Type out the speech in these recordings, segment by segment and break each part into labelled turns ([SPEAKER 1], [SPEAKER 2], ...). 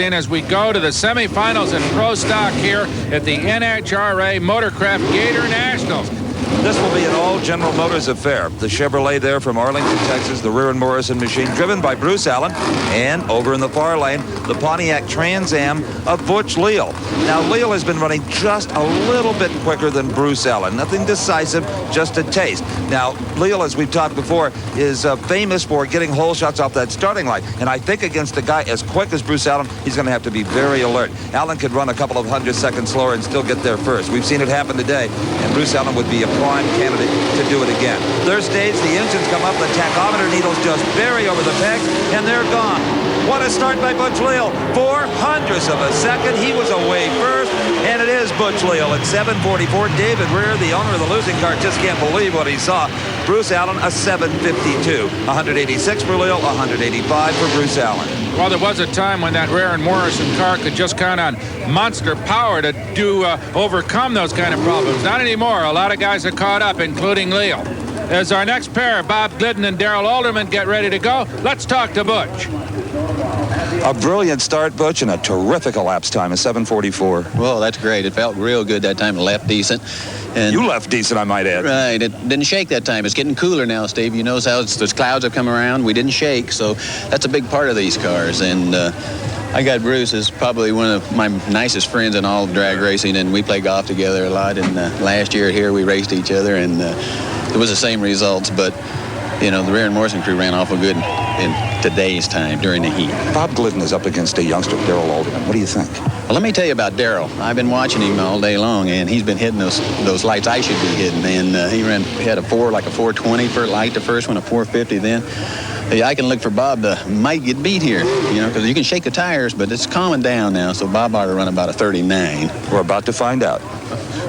[SPEAKER 1] As we go to the semifinals in pro stock here at the NHRA Motorcraft Gatornationals.
[SPEAKER 2] This will be an all General Motors affair. The Chevrolet there from Arlington, Texas, the Rear and Morrison machine driven by Bruce Allen, and over in the far lane, the Pontiac Trans Am of Butch Leal. Now, Leal has been running just a little bit quicker than Bruce Allen. Nothing decisive, just a taste. Now, Leal, as we've talked before, is famous for getting hole shots off that starting line. And I think against a guy as quick as Bruce Allen, he's going to have to be very alert. Allen could run a couple of 100 seconds slower and still get there first. We've seen it happen today, and Bruce Allen would be a prime candidate to do it again. Third stage, the engines come up, the tachometer needles just bury over the pegs, and they're gone. What a start by Butch Leal. 400ths of a second. He was away first, and it is Butch Leal at 7:44. David Rear, the owner of the losing car, just can't believe what he saw. Bruce Allen, a 7:52. 186 for Leal, 185 for Bruce Allen.
[SPEAKER 1] Well, there was a time when that Rear and Morrison car could just count on monster power to overcome those kind of problems. Not anymore. A lot of guys are caught up, including Leal. As our next pair, Bob Glidden and Darrell Alderman, get ready to go, let's talk to Butch.
[SPEAKER 2] A brilliant start, Butch, and a terrific elapsed time of 7:44.
[SPEAKER 3] Well, that's great. It felt real good that time. It left decent. And
[SPEAKER 2] you left decent, I might add.
[SPEAKER 3] Right. It didn't shake that time. It's getting cooler now, Steve. You notice how those clouds have come around. We didn't shake, so that's a big part of these cars. And I got Bruce as probably one of my nicest friends in all of drag racing, and we play golf together a lot. And last year here we raced each other, and it was the same results, but you know, the Rear and Morrison crew ran awful good in today's time during the heat.
[SPEAKER 2] Bob Glidden is up against a youngster, Darrell Alderman. What do you think?
[SPEAKER 3] Well, let me tell you about Darrell. I've been watching him all day long, and he's been hitting those lights I should be hitting. And he had a 420 for light, the first one, a 450 then. I can look for Bob to might get beat here, you know, because you can shake the tires, but it's calming down now, so Bob ought to run about a 39.
[SPEAKER 2] We're about to find out.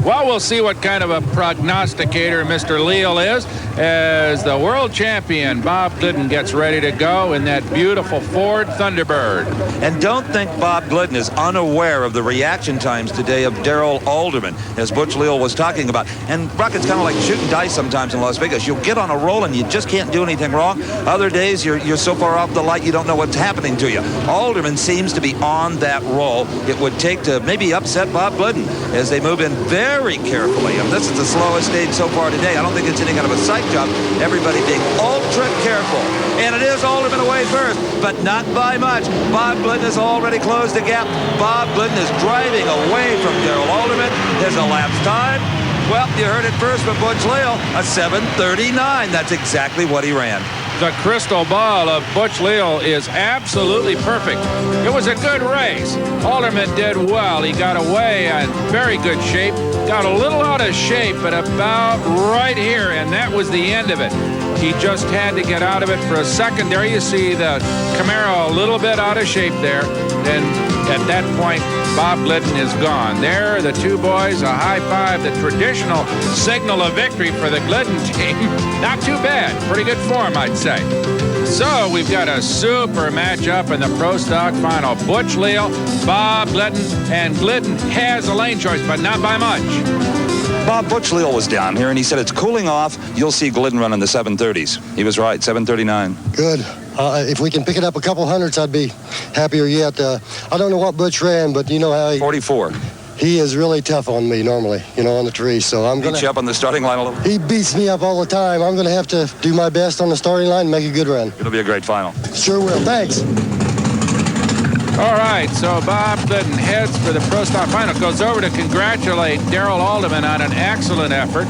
[SPEAKER 1] Well, we'll see what kind of a prognosticator Mr. Leal is as the world champion Bob Glidden gets ready to go in that beautiful Ford Thunderbird.
[SPEAKER 2] And don't think Bob Glidden is unaware of the reaction times today of Darrell Alderman, as Butch Leal was talking about. And Brock, it's kind of like shooting dice sometimes in Las Vegas. You'll get on a roll and you just can't do anything wrong. Other days you're so far off the light you don't know what's happening to you. Alderman seems to be on that roll. It would take to maybe upset Bob Glidden as they move in very carefully. And this is the slowest stage so far today. I don't think it's any kind of a sight job. Everybody being ultra careful. And it is Alderman away first, but not by much. Bob Glidden has already closed the gap. Bob Glidden is driving away from Darrell Alderman. His elapsed time, well, you heard it first from Butch Leal, a 7:39. That's exactly what he ran.
[SPEAKER 1] The crystal ball of Butch Leal is absolutely perfect. It was a good race. Alderman did well. He got away in very good shape. Got a little out of shape, but about right here, and that was the end of it. He just had to get out of it for a second. There you see the Camaro a little bit out of shape there. And at that point, Bob Glidden is gone. There, the two boys, a high five, the traditional signal of victory for the Glidden team. Not too bad. Pretty good form, I'd say. So we've got a super matchup in the Pro Stock Final. Butch Leal, Bob Glidden, and Glidden has a lane choice, but not by much.
[SPEAKER 2] Butch Leal was down here, and he said it's cooling off. You'll see Glidden run in the 7:30s. He was right, 7:39.
[SPEAKER 4] Good. If we can pick it up a couple hundredths, I'd be happier yet. I don't know what Butch ran, but you know how
[SPEAKER 2] 44.
[SPEAKER 4] He is really tough on me normally, you know, on the tree. So I'm going to...
[SPEAKER 2] Beat you up on the starting line a little?
[SPEAKER 4] He beats me up all the time. I'm going to have to do my best on the starting line and make a good run.
[SPEAKER 2] It'll be a great final.
[SPEAKER 4] Sure will. Thanks.
[SPEAKER 1] All right, so Bob Glidden heads for the Pro Stock Final. Goes over to congratulate Darrell Alderman on an excellent effort.